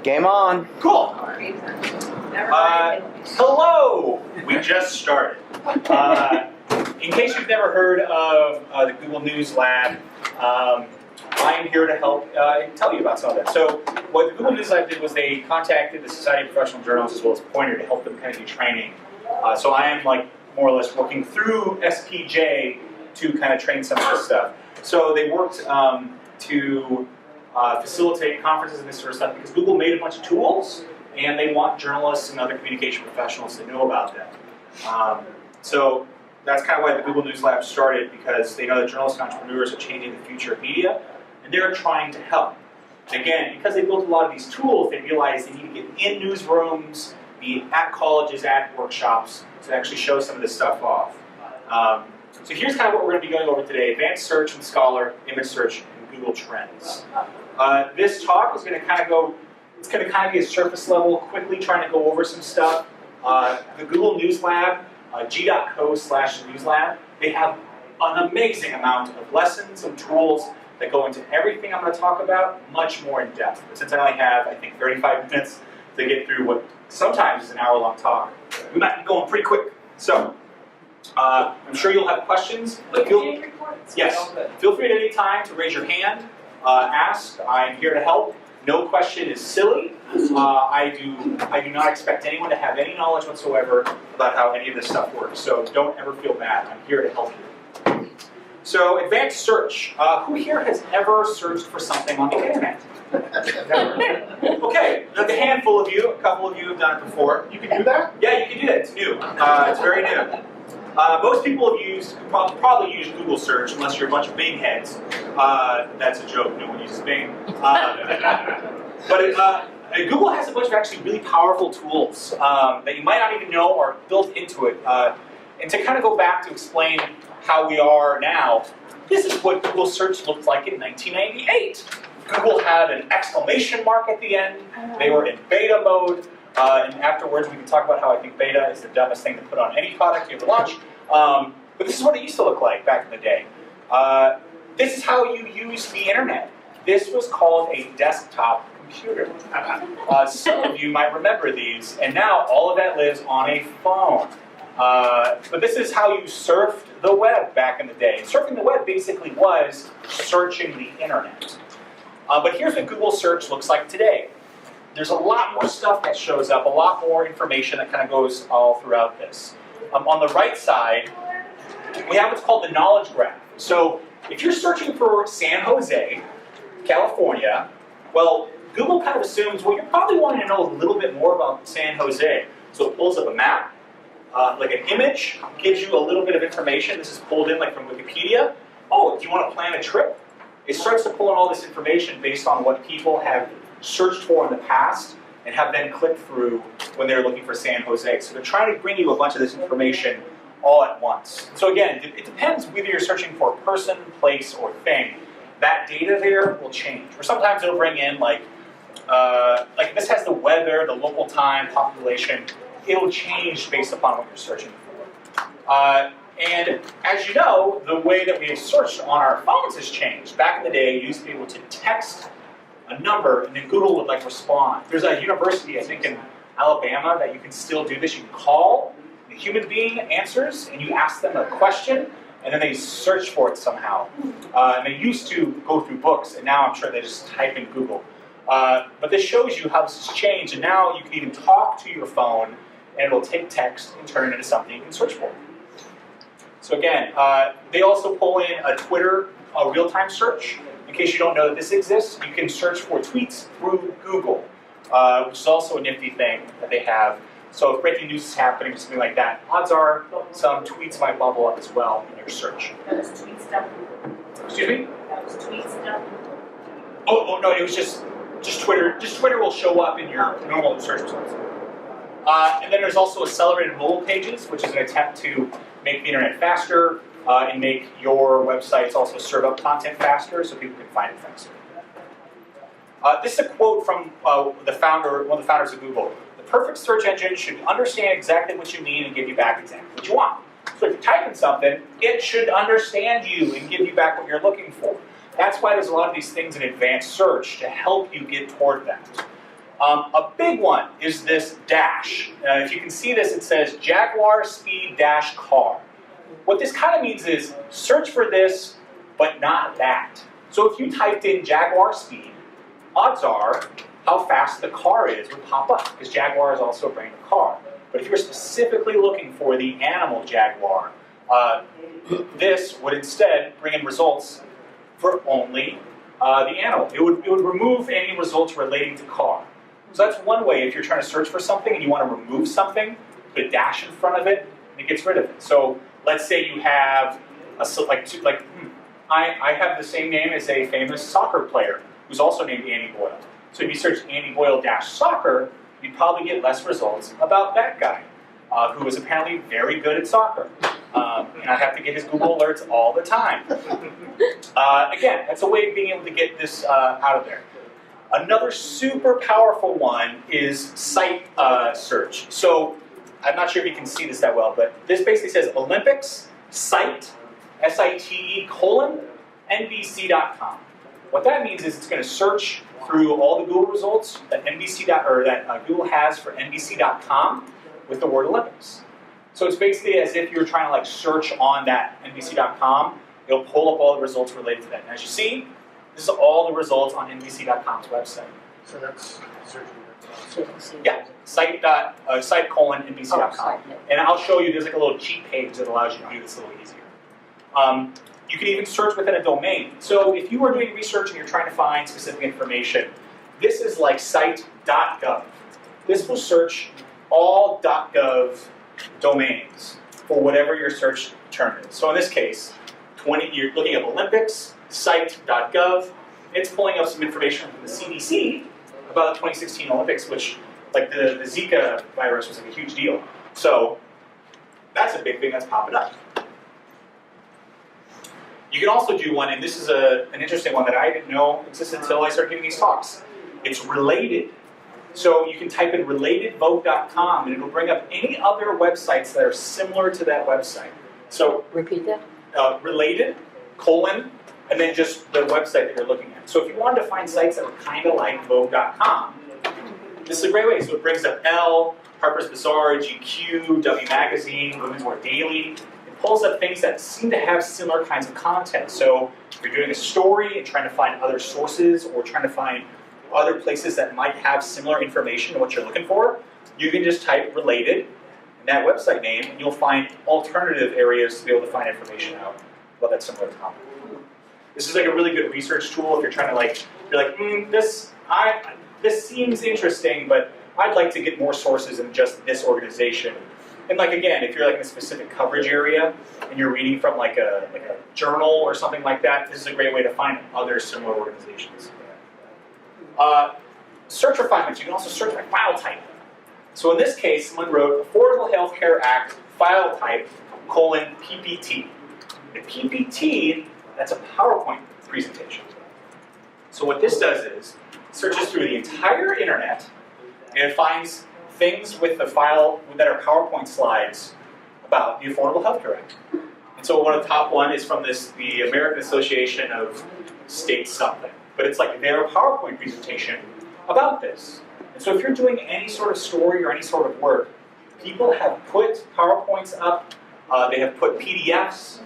Game on. Cool. Hello. We just started. In case you've never heard of the Google News Lab, I'm here to help tell you about some of that. So what the Google News Lab did was they contacted the Society of Professional Journalists as well as Pointer to help them kind of do training. So I am like more or less working through SPJ to kind of train some of this stuff. So they worked to facilitate conferences and this sort of stuff because Google made a bunch of tools and they want journalists and other communication professionals to know about them. So that's kind of why the Google News Lab started, because they know that journalists and entrepreneurs are changing the future of media and they're trying to help. Again, because they built a lot of these tools, they realized they need to get in newsrooms, be at colleges, at workshops to actually show some of this stuff off. So here's kind of what we're going to be going over today: advanced search and Scholar, image search, and Google Trends. This talk is going to kind of go, it's going to kind of be a surface level, quickly trying to go over some stuff. The Google News Lab, g.co/newslab, they have an amazing amount of lessons and tools that go into everything I'm going to talk about, much more in depth. But since I only have, I think, 35 minutes to get through what sometimes is an hour-long talk, we might be going pretty quick. So, I'm sure you'll have questions. Yes, feel free at any time to raise your hand, ask. I'm here to help. No question is silly. I do not expect anyone to have any knowledge whatsoever about how any of this stuff works. So don't ever feel bad. I'm here to help you. So advanced search. Who here has ever searched for something on the internet? Okay, there's a handful of you. A couple of you have done it before. You can do that? Yeah, you can do that. It's new. It's very new. Most people have probably used Google search, unless you're a bunch of Bing heads. That's a joke. No one uses Bing. But Google has a bunch of actually really powerful tools that you might not even know are built into it. And to kind of go back to explain how we are now, this is what Google search looked like in 1998. Google had an exclamation mark at the end. They were in beta mode. And afterwards, we can talk about how I think beta is the dumbest thing to put on any product you ever launch. But this is what it used to look like back in the day. This is how you used the internet. This was called a desktop computer. Some of you might remember these, and now all of that lives on a phone. But this is how you surfed the web back in the day. Surfing the web basically was searching the internet. But here's what Google search looks like today. There's a lot more stuff that shows up, a lot more information that kind of goes all throughout this. On the right side, we have what's called the knowledge graph. So if you're searching for San Jose, California, well, Google kind of assumes, well, you're probably wanting to know a little bit more about San Jose. So it pulls up a map, like an image, gives you a little bit of information. This is pulled in like from Wikipedia. Oh, do you want to plan a trip? It starts to pull in all this information based on what people have searched for in the past and have then clicked through when they're looking for San Jose. So they're trying to bring you a bunch of this information all at once. So again, it depends whether you're searching for a person, place, or thing. That data there will change. Or sometimes it'll bring in like this has the weather, the local time, population. It'll change based upon what you're searching for. And as you know, the way that we search on our phones has changed. Back in the day, you used to be able to text a number, and then Google would like respond. There's a university, I think in Alabama, that you can still do this. You can call, the human being answers, and you ask them a question, and then they search for it somehow. And they used to go through books, and now I'm sure they just type in Google. But this shows you how this has changed, and now you can even talk to your phone, and it'll take text and turn it into something you can search for. So again, they also pull in a Twitter real-time search. In case you don't know that this exists, you can search for tweets through Google, which is also a nifty thing that they have. So if breaking news is happening or something like that, odds are some tweets might bubble up as well in your search. That was tweet stuff. Excuse me? That was tweet stuff. Oh no, it was just Twitter. Just Twitter will show up in your normal search results. And then there's also accelerated mobile pages, which is an attempt to make the internet faster and make your websites also serve up content faster so people can find it faster. This is a quote from one of the founders of Google. The perfect search engine should understand exactly what you mean and give you back exactly what you want. So if you're typing something, it should understand you and give you back what you're looking for. That's why there's a lot of these things in advanced search to help you get toward that. A big one is this dash. If you can see this, it says Jaguar speed dash car. What this kind of means is search for this, but not that. So if you typed in Jaguar speed, odds are how fast the car is would pop up, because Jaguar is also a brand of car. But if you're specifically looking for the animal Jaguar, this would instead bring in results for only the animal. It would remove any results relating to car. So that's one way if you're trying to search for something and you want to remove something, put a dash in front of it, and it gets rid of it. So let's say you have I have the same name as a famous soccer player who's also named Andy Boyle. So if you search Andy Boyle dash soccer, you'd probably get less results about that guy, who is apparently very good at soccer. And I have to get his Google alerts all the time. Again, that's a way of being able to get this out of there. Another super powerful one is site search. So I'm not sure if you can see this that well, but this basically says Olympics site, SITE : NBC.com. What that means is it's going to search through all the Google results that Google has for NBC.com with the word Olympics. So it's basically as if you're trying to like search on that NBC.com. It'll pull up all the results related to that. And as you see, this is all the results on NBC.com's website. So that's searching. Yeah, site:NBC.com. And I'll show you, there's like a little cheat page that allows you to do this a little easier. You can even search within a domain. So if you are doing research and you're trying to find specific information, this is like site.gov. This will search all .gov domains for whatever your search term is. So in this case, you're looking at Olympics, site.gov. It's pulling up some information from the CDC about the 2016 Olympics, which, like the Zika virus was like a huge deal. So that's a big thing that's popping up. You can also do one, and this is an interesting one that I didn't know existed until I started giving these talks. It's related. So you can type in relatedvote.com, and it'll bring up any other websites that are similar to that website. So repeat that. Related, and then just the website that you're looking at. So if you wanted to find sites that were kind of like Vogue.com, this is a great way. So it brings up Elle, Harper's Bazaar, GQ, W Magazine, Women's Wear Daily. It pulls up things that seem to have similar kinds of content. So if you're doing a story and trying to find other sources or trying to find other places that might have similar information to what you're looking for, you can just type related in that website name, and you'll find alternative areas to be able to find information out about that similar topic. This is like a really good research tool if you're trying to this seems interesting, but I'd like to get more sources than just this organization. And like again, if you're like in a specific coverage area and you're reading from like a journal or something like that, this is a great way to find other similar organizations. Search refinements. You can also search by file type. So in this case, someone wrote Affordable Health Care Act file type : PPT. The PPT, that's a PowerPoint presentation. So what this does is it searches through the entire internet and it finds things with the file that are PowerPoint slides about the Affordable Health Care Act. And so one of the top one is from the American Association of State something. But it's like their PowerPoint presentation about this. And so if you're doing any sort of story or any sort of work, people have put PowerPoints up, they have put PDFs,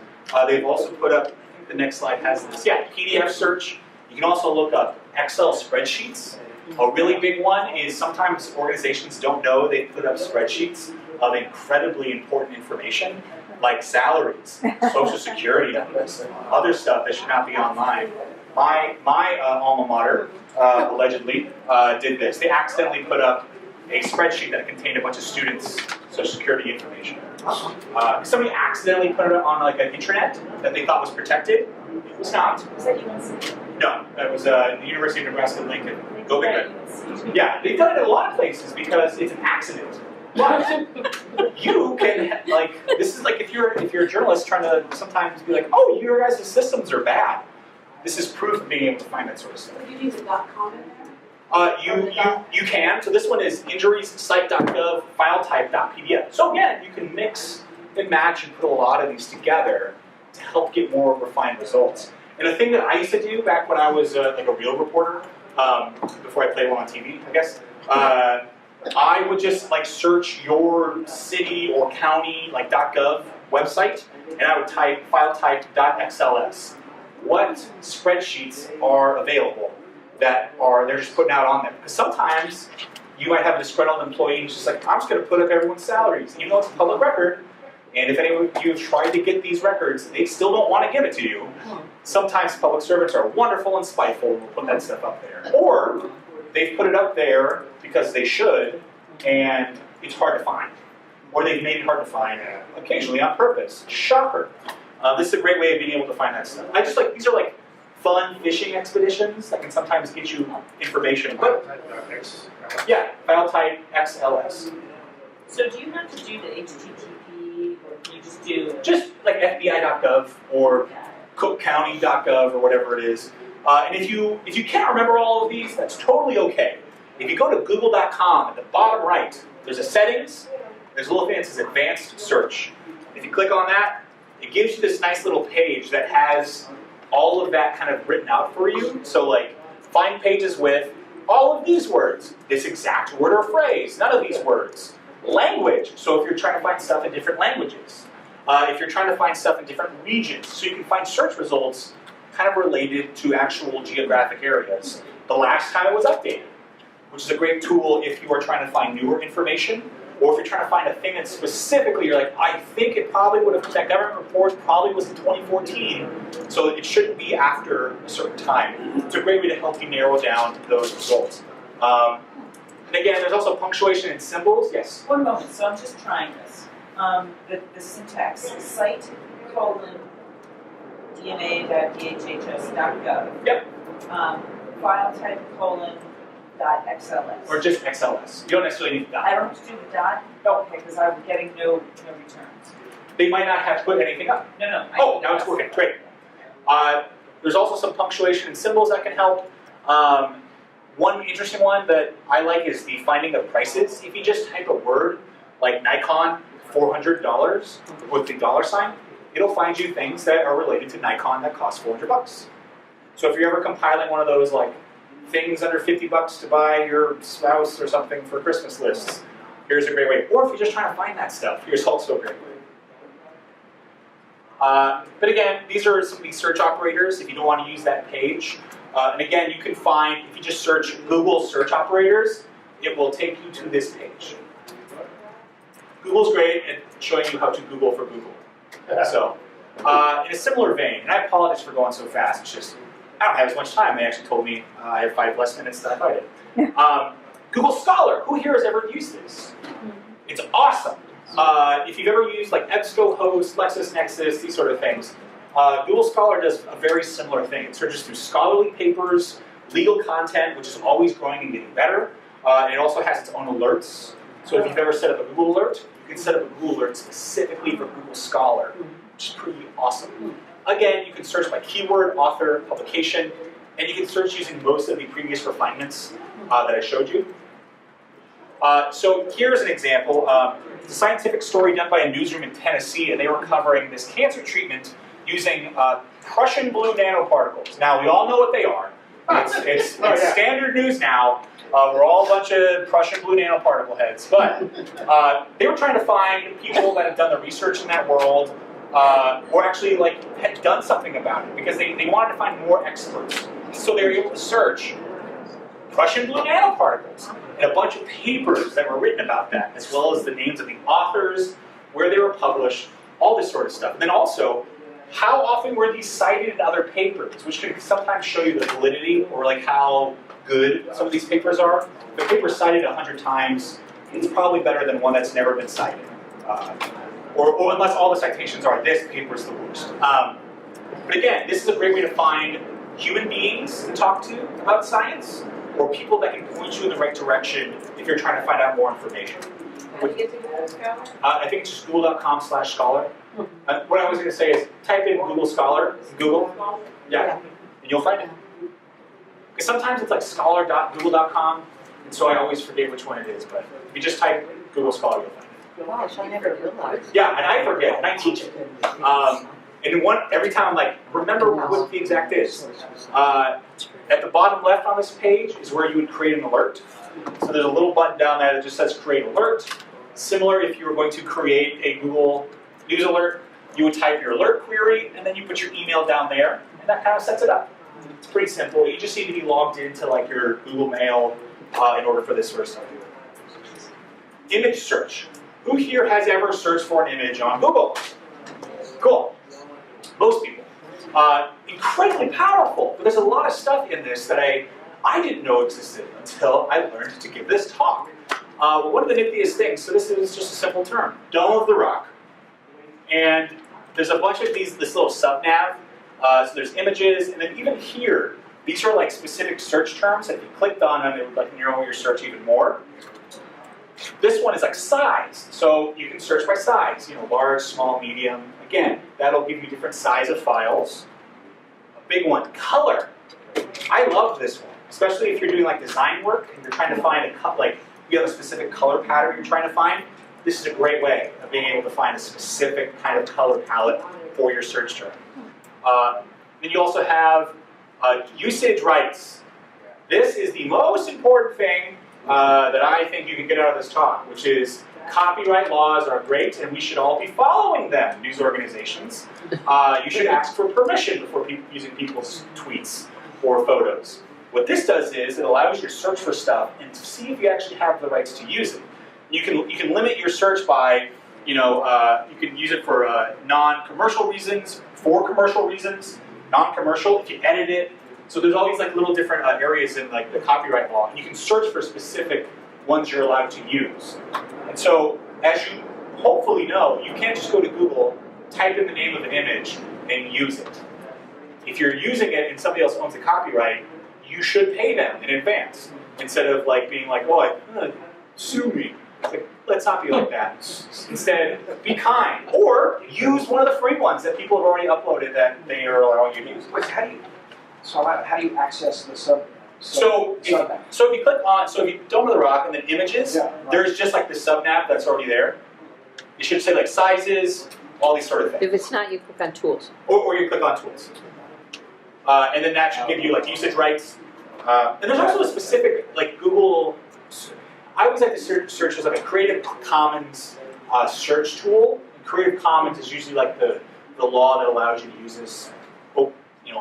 they've also put up, I think the next slide has this, PDF search. You can also look up Excel spreadsheets. A really big one is sometimes organizations don't know they put up spreadsheets of incredibly important information, like salaries, Social Security numbers, other stuff that should not be online. My alma mater, allegedly, did this. They accidentally put up a spreadsheet that contained a bunch of students' Social Security information. Somebody accidentally put it on like an intranet that they thought was protected. It was not. Was that UNC? No, that was the University of Nebraska-Lincoln. Go big. Yeah, they've done it in a lot of places because it's an accident. But you can this is like if you're a journalist trying to sometimes be like, oh, your guys' systems are bad. This is proof of being able to find that sort of stuff. Would you use a .com in there? You can. So this one is injuries site.gov file type.pdf. So again, you can mix and match and put a lot of these together to help get more refined results. And the thing that I used to do back when I was like a real reporter, before I played one on TV, I guess, I would just like search your city or county like .gov website, and I would type file type .xls. What spreadsheets are available that they're just putting out on there? Because sometimes you might have a disgruntled employee who's just like, I'm just going to put up everyone's salaries, even though it's a public record. And if any of you have tried to get these records, they still don't want to give it to you. Sometimes public servants are wonderful and spiteful and will put that stuff up there. Or they've put it up there because they should, and it's hard to find. Or they've made it hard to find, occasionally on purpose. Shocker. This is a great way of being able to find that stuff. I just like, these are like fun fishing expeditions that can sometimes get you information. But yeah, file type XLS. So do you have to do the HTTP, or can you just do? Just like FBI.gov or cookcounty.gov or whatever it is. And if you can't remember all of these, that's totally okay. If you go to google.com, at the bottom right, there's a settings, there's a little thing that says advanced search. If you click on that, it gives you this nice little page that has all of that kind of written out for you. So like, find pages with all of these words, this exact word or phrase, none of these words. Language, so if you're trying to find stuff in different languages. If you're trying to find stuff in different regions, so you can find search results kind of related to actual geographic areas. The last time it was updated, which is a great tool if you are trying to find newer information, or if you're trying to find a thing that specifically you're like, I think it probably would have, that government report probably was in 2014, so it shouldn't be after a certain time. It's a great way to help you narrow down those results. And again, there's also punctuation and symbols. Yes? One moment, so I'm just trying this. The syntax, site colon dna.dhhs.gov. Yep. File type colon .xls. Or just XLS. You don't necessarily need I that. don't have to do the dot? Okay, because I'm getting no returns. They might not have put anything up. No. Oh, now it's working. Great. There's also some punctuation and symbols that can help. One interesting one that I like is the finding of prices. If you just type a word like Nikon $400 with the $, it'll find you things that are related to Nikon that cost $400. So if you're ever compiling one of those like things under $50 to buy your spouse or something for Christmas lists, here's a great way. Or if you're just trying to find that stuff, here's also a great way. But again, these are some of these search operators if you don't want to use that page. And again, you can find, if you just search Google search operators, it will take you to this page. Google's great at showing you how to Google for Google. So, in a similar vein, and I apologize for going so fast, it's just, I don't have as much time. They actually told me I have 5 less minutes than I thought I did. Google Scholar, who here has ever used this? It's awesome. If you've ever used like EBSCOhost, LexisNexis, these sort of things, Google Scholar does a very similar thing. It searches through scholarly papers, legal content, which is always growing and getting better. And it also has its own alerts. So if you've ever set up a Google alert, you can set up a Google alert specifically for Google Scholar, which is pretty awesome. Again, you can search by keyword, author, publication, and you can search using most of the previous refinements that I showed you. So here's an example. It's a scientific story done by a newsroom in Tennessee, and they were covering this cancer treatment using Prussian blue nanoparticles. Now, we all know what they are. It's standard news now. We're all a bunch of Prussian blue nanoparticle heads. But they were trying to find people that had done the research in that world, or actually had done something about it, because they wanted to find more experts. So they were able to search Prussian blue nanoparticles and a bunch of papers that were written about that, as well as the names of the authors, where they were published, all this sort of stuff. And then also, how often were these cited in other papers, which can sometimes show you the validity or like how good some of these papers are. If a paper's cited 100 times, it's probably better than one that's never been cited. Or unless all the citations are, this paper's the worst. But again, this is a great way to find human beings to talk to about science, or people that can point you in the right direction if you're trying to find out more information. How do you get to Google Scholar? I think it's just google.com/scholar. What I was going to say is type in Google Scholar, Google, yeah, and you'll find it. Because sometimes it's like scholar.google.com, and so I always forget which one it is, but if you just type Google Scholar, you'll find it. Gosh, I never realized. Yeah, and I forget, and I teach it. And every time I'm like, remember what the exact is. At the bottom left on this page is where you would create an alert. So there's a little button down there that just says create alert. Similar if you were going to create a Google News alert, you would type your alert query and then you put your email down there and that kind of sets it up. It's pretty simple. You just need to be logged into like your Google Mail in order for this sort of stuff to work. Image search. Who here has ever searched for an image on Google? Cool. Most people. Incredibly powerful, but there's a lot of stuff in this that I didn't know existed until I learned to give this talk. One of the niftiest things, so this is just a simple term, Dome of the Rock. And there's a bunch of this little sub-nav. So there's images, and then even here, these are like specific search terms. If you clicked on them, it would like narrow your search even more. This one is like size, so you can search by size. You know, large, small, medium. Again, that'll give you different size of files. A big one, color. I love this one, especially if you're doing like design work and you're trying to find you have a specific color pattern you're trying to find. This is a great way of being able to find a specific kind of color palette for your search term. Then you also have usage rights. This is the most important thing that I think you can get out of this talk, which is copyright laws are great and we should all be following them, news organizations. You should ask for permission before using people's tweets or photos. What this does is it allows you to search for stuff and to see if you actually have the rights to use it. You can limit your search by, you can use it for non-commercial reasons, for commercial reasons, non-commercial if you edit it. So there's all these like little different areas in like the copyright law, and you can search for specific ones you're allowed to use. And so, as you hopefully know, you can't just go to Google, type in the name of an image, and use it. If you're using it and somebody else owns the copyright, you should pay them in advance instead of like being like, "Oh, sue me." Like, let's not be like that. Instead, be kind, or use one of the free ones that people have already uploaded that they are allowing you to use. Wait, how do you access the sub? So if you click on, if you Dome of the Rock and then images, Yeah, right. there's just like the sub-nav that's already there. You should say like sizes, all these sort of things. If it's not, you click on tools. Or you click on tools. And then that should give you like usage rights. And there's also a specific like Google, I always like to search as like a Creative Commons search tool. Creative Commons is usually like the law that allows you to use this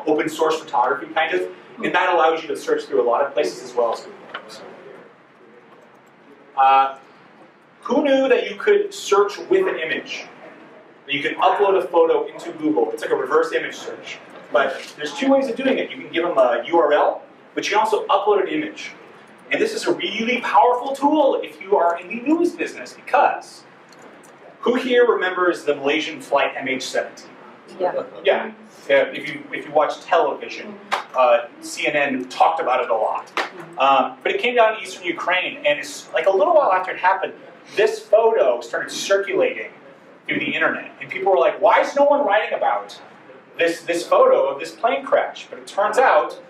open source photography kind of. And that allows you to search through a lot of places as well as Google. Who knew that you could search with an image? That you can upload a photo into Google. It's like a reverse image search. But there's two ways of doing it. You can give them a URL, but you can also upload an image. And this is a really powerful tool if you are in the news business, because who here remembers the Malaysian flight MH17? Yeah. Yeah. If you watch television, CNN talked about it a lot. But it came down to eastern Ukraine, and it's like a little while after it happened, this photo started circulating through the internet, and people were like, "Why is no one writing about this photo of this plane crash?" But it turns out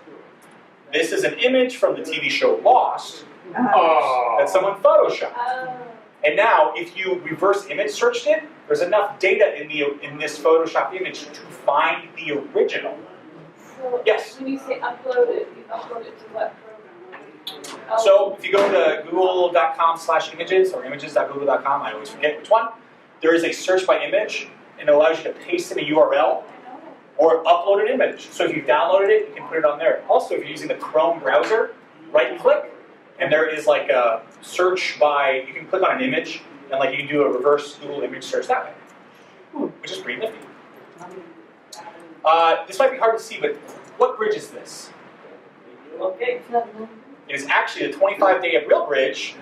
this is an image from the TV show Lost that someone photoshopped. And now, if you reverse image searched it, there's enough data in this Photoshop image to find the original. So Yes? when you say upload it, you upload it to what program? So if you go to google.com/images or images.google.com, I always forget which one, there is a search by image, and it allows you to paste in a URL or upload an image. So if you've downloaded it, you can put it on there. Also, if you're using the Chrome browser, right-click, and there is like a search by, you can click on an image, and like you can do a reverse Google image search that way, which is pretty nifty. This might be hard to see, but what bridge is this? Okay. It is actually the 25-day Abril Bridge,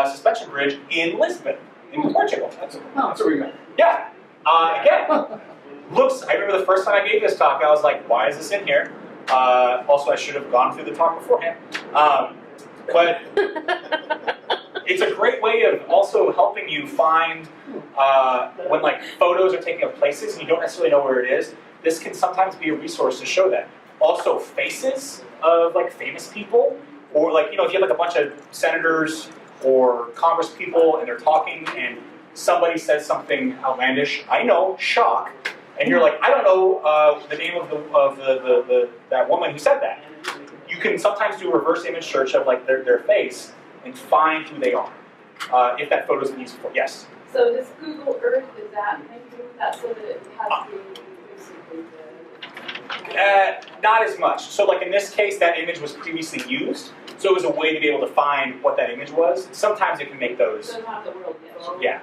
suspension bridge in Lisbon, in Portugal. That's what we meant. Yeah. Again, I remember the first time I gave this talk, I was like, why is this in here? Also, I should have gone through the talk beforehand. But it's a great way of also helping you find when like photos are taken of places and you don't necessarily know where it is. This can sometimes be a resource to show that. Also, faces of like famous people, or like if you have like a bunch of senators or Congress people and they're talking and somebody says something outlandish. I know, shock, and you're like, I don't know the name of that woman who said that. You can sometimes do a reverse image search of like their face and find who they are, if that photo's been used before. Yes? So does Google Earth, is that, maybe do that so that it has the, basically the. Not as much. So like in this case, that image was previously used, so it was a way to be able to find what that image was. Sometimes it can make those. So not the world yet. Yeah.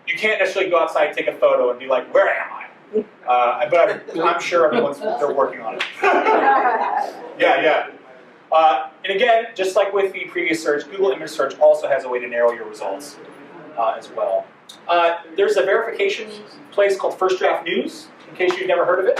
You can't necessarily go outside and take a photo and be like, where am I? But I'm sure they're working on it. Yeah. And again, just like with the previous search, Google image search also has a way to narrow your results as well. There's a verification place called First Draft News, in case you've never heard of it.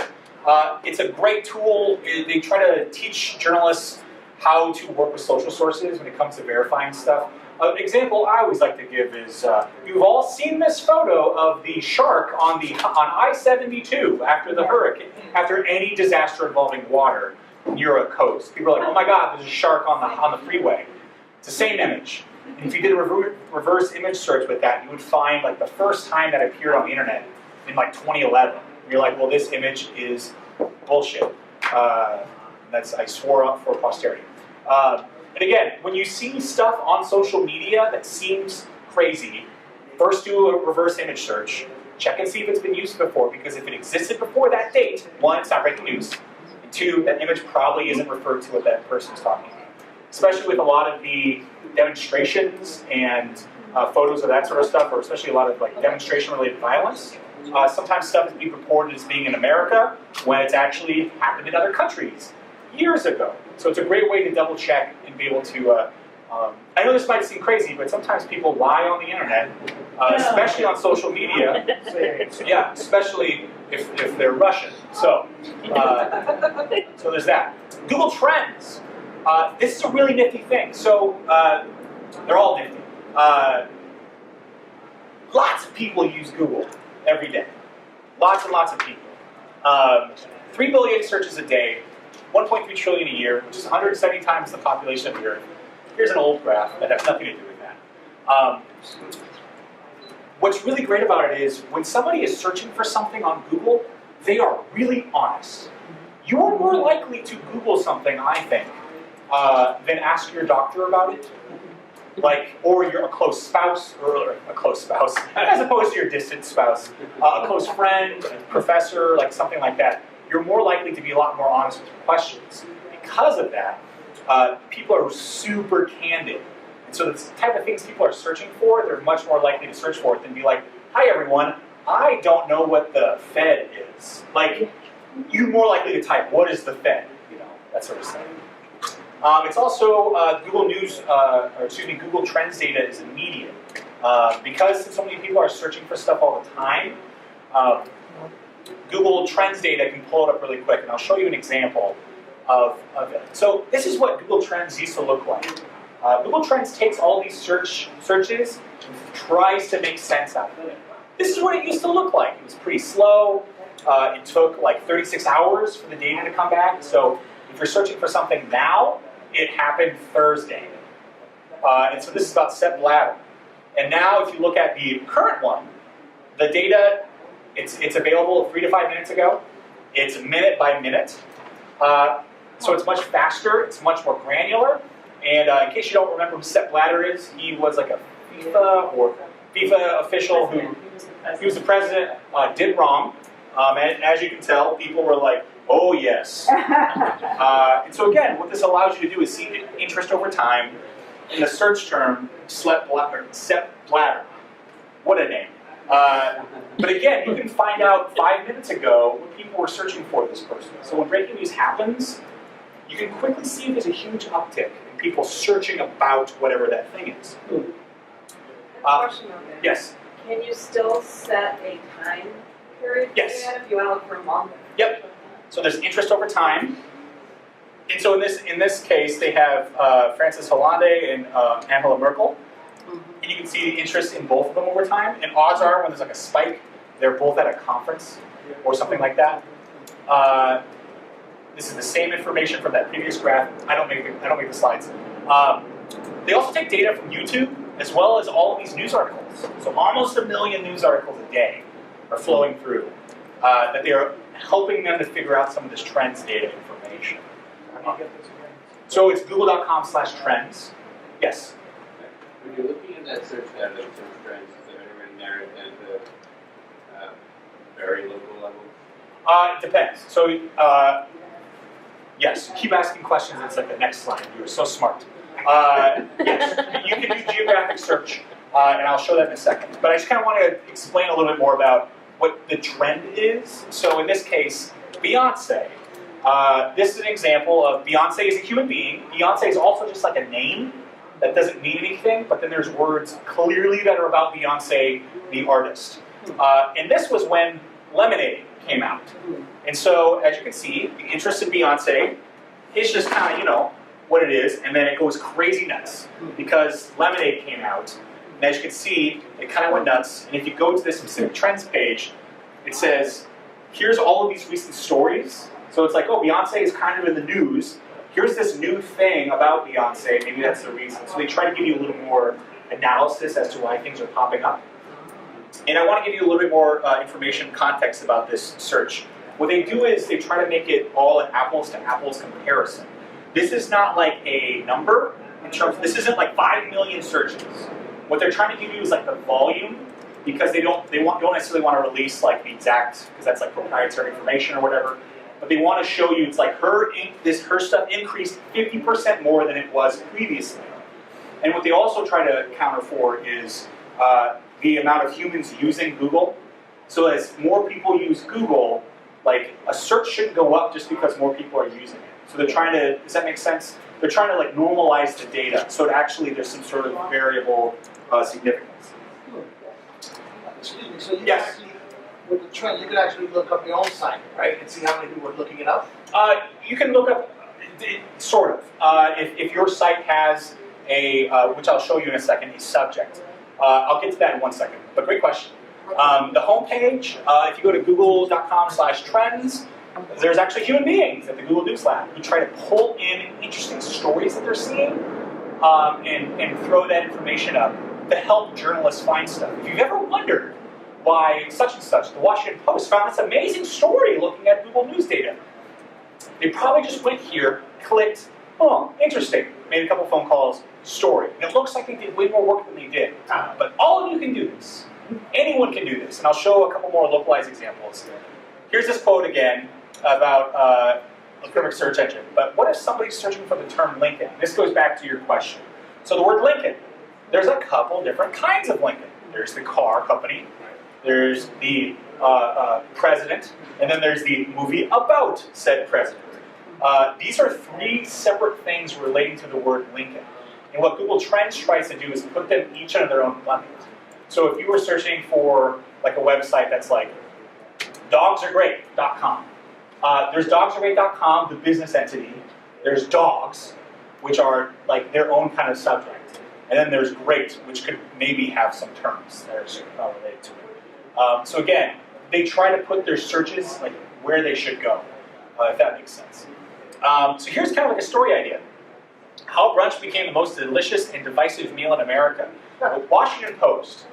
It's a great tool. They try to teach journalists how to work with social sources when it comes to verifying stuff. An example I always like to give is, you've all seen this photo of the shark on I-72 after the hurricane, after any disaster involving water near a coast. People are like, oh my God, there's a shark on the freeway. It's the same image. And if you did a reverse image search with that, you would find like the first time that appeared on the internet in like 2011. And you're like, well, this image is bullshit. I swore up for posterity. And again, when you see stuff on social media that seems crazy, first do a reverse image search, check and see if it's been used before, because if it existed before that date, one, it's not breaking news, and two, that image probably isn't referred to what that person's talking about. Especially with a lot of the demonstrations and photos of that sort of stuff, or especially a lot of like demonstration-related violence. Sometimes stuff is being reported as being in America when it's actually happened in other countries years ago. So it's a great way to double check and be able to, I know this might seem crazy, but sometimes people lie on the internet, especially on social media. Yeah, especially if they're Russian. So there's that. Google Trends. This is a really nifty thing. So they're all nifty. Lots of people use Google every day. Lots and lots of people. 3 billion searches a day. 1.3 trillion a year, which is 170 times the population of the Earth. Here's an old graph that has nothing to do with that. What's really great about it is when somebody is searching for something on Google, they are really honest. You are more likely to Google something, I think, than ask your doctor about it. Or you're a close spouse, as opposed to your distant spouse, a close friend, a professor, like something like that. You're more likely to be a lot more honest with your questions. Because of that, people are super candid. And so the type of things people are searching for, they're much more likely to search for it than be like, hi everyone, I don't know what the Fed is. Like, you're more likely to type, what is the Fed? You know, that sort of stuff. It's also Google Trends data is immediate. Because so many people are searching for stuff all the time, Google Trends data can pull it up really quick, and I'll show you an example of it. So this is what Google Trends used to look like. Google Trends takes all these searches and tries to make sense out of it. This is what it used to look like. It was pretty slow. It took like 36 hours for the data to come back. So if you're searching for something now, it happened Thursday. And so this is about Sepp Blatter. And now if you look at the current one, the data, it's available 3 to 5 minutes ago. It's minute by minute. So it's much faster, it's much more granular. And in case you don't remember who Sepp Blatter is, he was like a FIFA official who, he was the president, did wrong. And as you can tell, people were like, oh yes. And so again, what this allows you to do is see the interest over time in the search term, Sepp Blatter. What a name. But again, you can find out 5 minutes ago what people were searching for this person. So when breaking news happens, you can quickly see there's a huge uptick in people searching about whatever that thing is. Question on that. Yes? Can you still set a time period for Yes. that if you want to look for a month? Yep. So there's interest over time. And so in this case, they have Francis Hollande and Angela Merkel. And you can see the interest in both of them over time. And odds are, when there's like a spike, they're both at a conference or something like that. This is the same information from that previous graph. I don't make the slides. They also take data from YouTube as well as all of these news articles. So almost 1 million news articles a day are flowing through that they are helping them to figure out some of this trends data information. So it's google.com/trends. Yes. When you're looking at that search data, search trends, is there any narrow down to very local level? It depends. So, yes, keep asking questions. It's like the next slide. You're so smart. Yes, you can do geographic search, and I'll show that in a second. But I just kind of want to explain a little bit more about what the trend is. So in this case, Beyonce. This is an example of Beyonce is a human being. Beyonce is also just like a name that doesn't mean anything, but then there's words clearly that are about Beyonce, the artist. And this was when Lemonade came out. And so, as you can see, the interest in Beyonce is just kind of, you know, what it is, and then it goes crazy nuts because Lemonade came out. And as you can see, it kind of went nuts. And if you go to this specific trends page, it says, here's all of these recent stories. So it's like, oh, Beyonce is kind of in the news. Here's this new thing about Beyonce. Maybe that's the reason. So they try to give you a little more analysis as to why things are popping up. And I want to give you a little bit more information, context about this search. What they do is they try to make it all an apples to apples comparison. This is not like a number in terms. This isn't like 5 million searches. What they're trying to give you is like the volume, because they don't necessarily want to release like the exact, because that's like proprietary information or whatever. But they want to show you it's like her stuff increased 50% more than it was previously. And what they also try to counter for is the amount of humans using Google. So as more people use Google, like a search shouldn't go up just because more people are using it. So they're trying to, does that make sense? They're trying to like normalize the data. So it actually there's some sort of variable significance. Excuse me, so you Yes. actually, with the trend, you could actually look up your own site, right, and see how many people are looking it up? You can look up, sort of. If your site has a, which I'll show you in a second, a subject. I'll get to that in 1 second, but great question. The homepage, if you go to google.com/trends, there's actually human beings at the Google News Lab who try to pull in interesting stories that they're seeing and throw that information up to help journalists find stuff. If you've ever wondered why such and such, the Washington Post found this amazing story looking at Google News data, they probably just went here, clicked, oh, interesting, made a couple phone calls, story. And it looks like they did way more work than they did. But all of you can do this. Anyone can do this. And I'll show a couple more localized examples. Here's this quote again about a perfect search engine. But what if somebody's searching for the term Lincoln? This goes back to your question. So the word Lincoln, there's a couple different kinds of Lincoln. There's the car company, there's the president, and then there's the movie about said president. These are 3 separate things relating to the word Lincoln. And what Google Trends tries to do is put them each under their own bucket. So if you were searching for like a website that's like dogsaregreat.com, there's dogsaregreat.com, the business entity. There's dogs, which are like their own kind of subject. And then there's great, which could maybe have some terms that are related to it. So again, they try to put their searches like where they should go, if that makes sense. So here's kind of like a story idea. How brunch became the most delicious and divisive meal in America. The Washington Post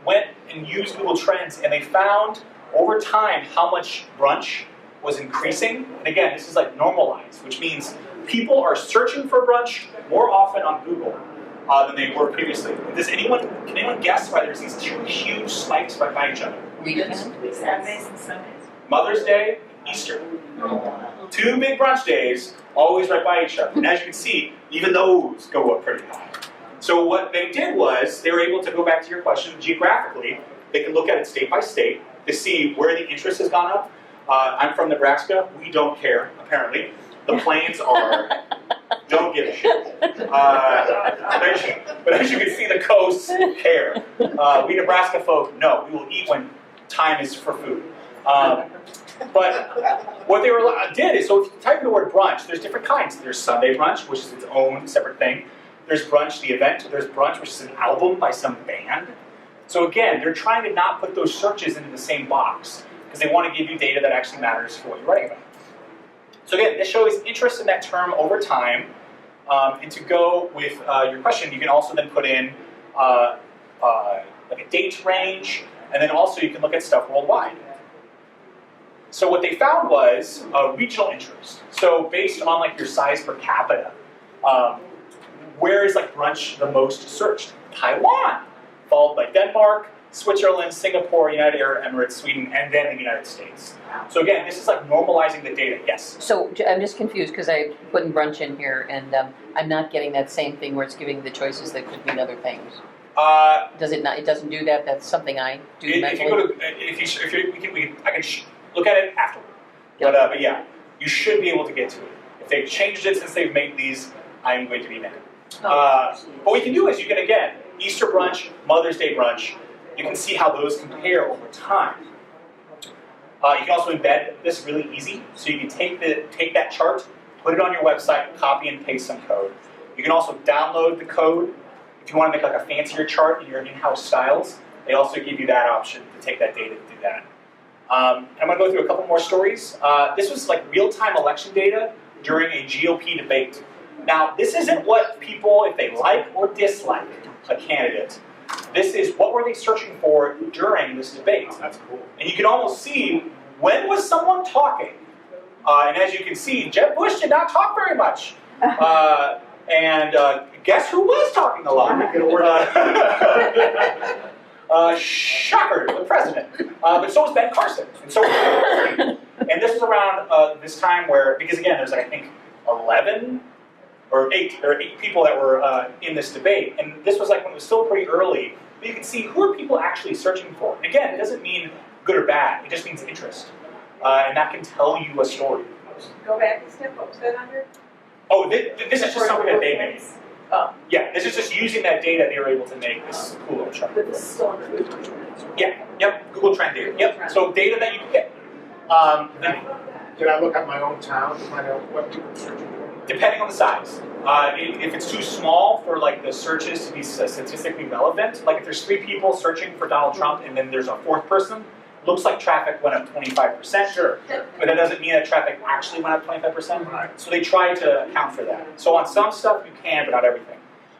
went and used Google Trends, and they found over time how much brunch was increasing. And again, this is like normalized, which means people are searching for brunch more often on Google than they were previously. Can anyone guess why there's these 2 huge spikes right by each other? Saturdays and Sundays. Mother's Day, Easter. 2 big brunch days, always right by each other. And as you can see, even those go up pretty high. So what they did was, they were able to go back to your question geographically. They could look at it state by state to see where the interest has gone up. I'm from Nebraska. We don't care, apparently. The plains are, don't give a shit. But as you can see, the coasts care. We Nebraska folk, no, we will eat when time is for food. But what they did is, so if you type in the word brunch, there's different kinds. There's Sunday brunch, which is its own separate thing. There's brunch, the event. There's brunch, which is an album by some band. So again, they're trying to not put those searches into the same box because they want to give you data that actually matters for what you're writing about. So again, this shows interest in that term over time. And to go with your question, you can also then put in like a date range, and then also you can look at stuff worldwide. So what they found was regional interest. So based on like your size per capita, where is like brunch the most searched? Taiwan, followed by Denmark, Switzerland, Singapore, United Arab Emirates, Sweden, and then the United States. So again, this is like normalizing the data. Yes. So I'm just confused because I put brunch in here and I'm not getting that same thing where it's giving the choices that could mean other things. Does it not? It doesn't do that. That's something I do If mentally. you go to, I can look at it afterward. But yeah, you should be able to get to it. If they've changed it since they've made these, I'm going to be mad. What we can do is you can, again, Easter brunch, Mother's Day brunch, you can see how those compare over time. You can also embed this really easy. So you can take that chart, put it on your website, copy and paste some code. You can also download the code. If you want to make like a fancier chart in your in-house styles, they also give you that option to take that data and do that. I'm going to go through a couple more stories. This was like real-time election data during a GOP debate. Now, this isn't what people, if they like or dislike a candidate. This is what were they searching for during this debate. That's cool. And you can almost see when was someone talking. And as you can see, Jeb Bush did not talk very much. Guess who was talking a lot? Shocker, the president. But so was Ben Carson. And so was and this was around this time where, because again, there's like, I think 11 or 8, there are 8 people that were in this debate. And this was like when it was still pretty early. But you can see who are people actually searching for. And again, it doesn't mean good or bad. It just means interest. And that can tell you a story. Go back a step, what was that under? Oh, this is just something that they made. Yeah, this is just using that data they were able to make this cool little chart. But this is still under Google Trends. Yeah, yep, Google Trend data. Yep, so data that you can get. Did I look at my own town to find out what people are searching for? Depending on the size. If it's too small for like the searches to be statistically relevant, like if there's 3 people searching for Donald Trump and then there's a 4th person, looks like traffic went up 25%. Sure. But that doesn't mean that traffic actually went up 25%. Right. So they try to account for that. So on some stuff you can, but not everything.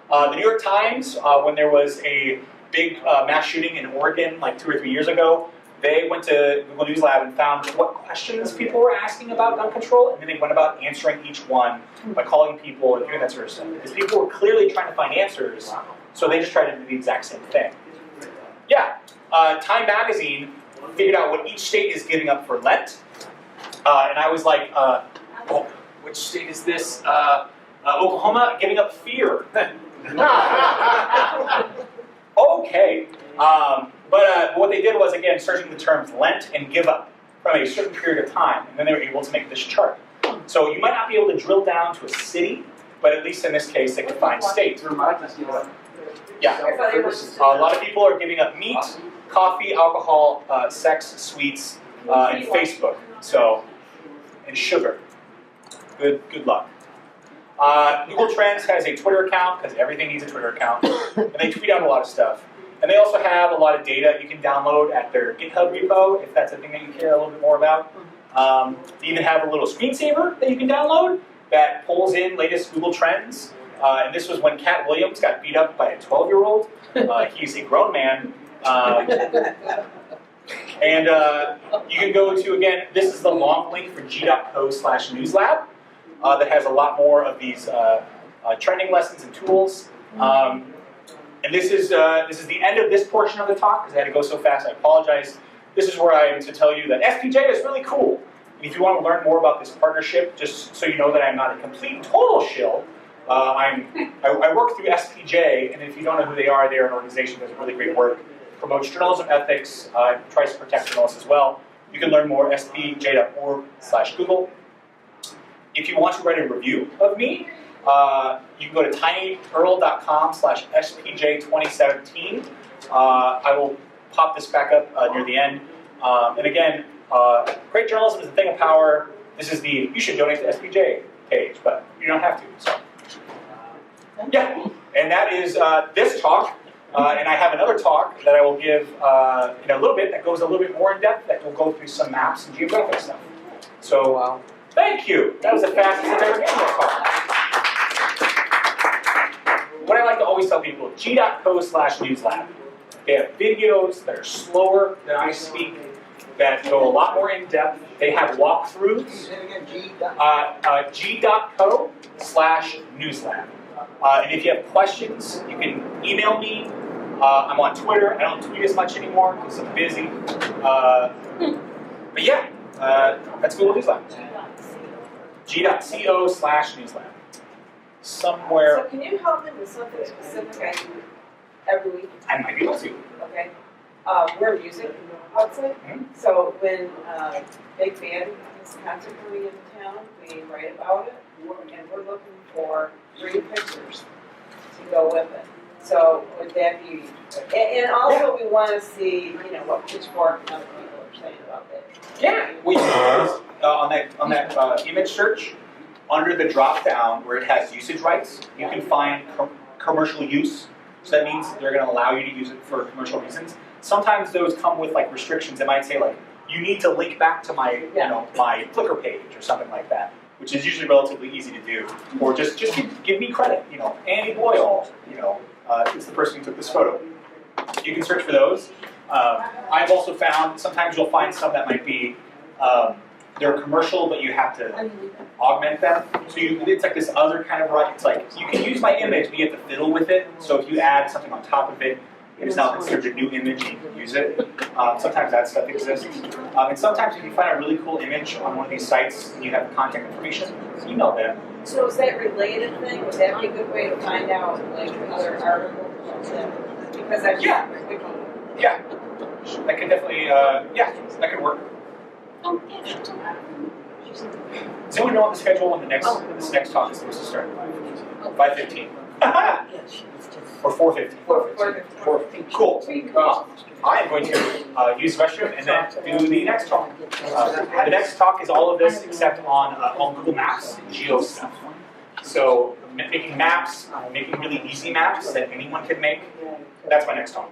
The New York Times, when there was a big mass shooting in Oregon like 2 or 3 years ago, they went to Google News Lab and found what questions people were asking about gun control, and then they went about answering each one by calling people and doing that sort of stuff. Because people were clearly trying to find answers, so they just tried to do the exact same thing. Yeah, Time Magazine figured out what each state is giving up for Lent, and I was like, oh, which state is this? Oklahoma giving up fear. Okay. But what they did was, again, searching the terms Lent and give up from a certain period of time, and then they were able to make this chart. So you might not be able to drill down to a city, but at least in this case, they could find states. Yeah. A lot of people are giving up meat, coffee, alcohol, sex, sweets, and Facebook. So, and sugar. Good luck. Google Trends has a Twitter account, because everything needs a Twitter account, and they tweet out a lot of stuff. And they also have a lot of data you can download at their GitHub repo, if that's a thing that you care a little bit more about. They even have a little screensaver that you can download that pulls in latest Google Trends. And this was when Cat Williams got beat up by a 12-year-old. He's a grown man. And you can go to, again, this is the long link for g.co/newslab that has a lot more of these trending lessons and tools. And this is the end of this portion of the talk, because I had to go so fast, I apologize. This is where I am to tell you that SPJ is really cool. And if you want to learn more about this partnership, just so you know that I'm not a complete and total shill, I work through SPJ, and if you don't know who they are an organization that does really great work, promotes journalism ethics, tries to protect journalists as well. You can learn more at spj.org/Google. If you want to write a review of me, you can go to tinyurl.com/spj2017. I will pop this back up near the end. And again, great journalism is a thing of power. This is the you should donate to SPJ page, but you don't have to. So, yeah, and that is this talk. And I have another talk that I will give in a little bit that goes a little bit more in depth. That will go through some maps and geographic stuff. So, thank you. That was the fastest I've ever given a talk. What I like to always tell people, g.co/newslab. They have videos that are slower than I speak, that go a lot more in depth. They have walkthroughs. G.co/newslab. And if you have questions, you can email me. I'm on Twitter. I don't tweet as much anymore because I'm busy. But yeah, that's Google Newsletter. G.co/newsletter. Somewhere. So can you help me with something specific I do every week? I might be able to. Okay. We're a music website. Mhm. So when big band has concert coming into town, we write about it, and we're looking for 3 pictures to go with it. So would that be? And also we want to see, what Pitchfork and other people are saying about that. Yeah. We on that image search, under the drop down where it has usage rights, you can find commercial use. So that means they're going to allow you to use it for commercial reasons. Sometimes those come with like restrictions. It might say like, you need to link back to my, my Flickr page or something like that, which is usually relatively easy to do. Or just give me credit. Annie Boyle, is the person who took this photo. You can search for those. I've also found sometimes you'll find some that might be they're commercial, but you have to augment them. So it's like this other kind of right. It's like you can use my image, but you have to fiddle with it. So if you add something on top of it, it is now considered a new image, and you can use it. Sometimes that stuff exists. And sometimes if you find a really cool image on one of these sites and you have contact information, email them. So is that related thing? Would that be a good way to find out like other articles? Because that's Yeah, that could definitely, that could work. Does anyone know on the schedule when this next talk is supposed to start? 5:15. Or 4:15. 4:15. Cool. I am going to use the restroom and then do the next talk. The next talk is all of this except on Google Maps and geo stuff. So making maps, making really easy maps that anyone can make. That's my next talk.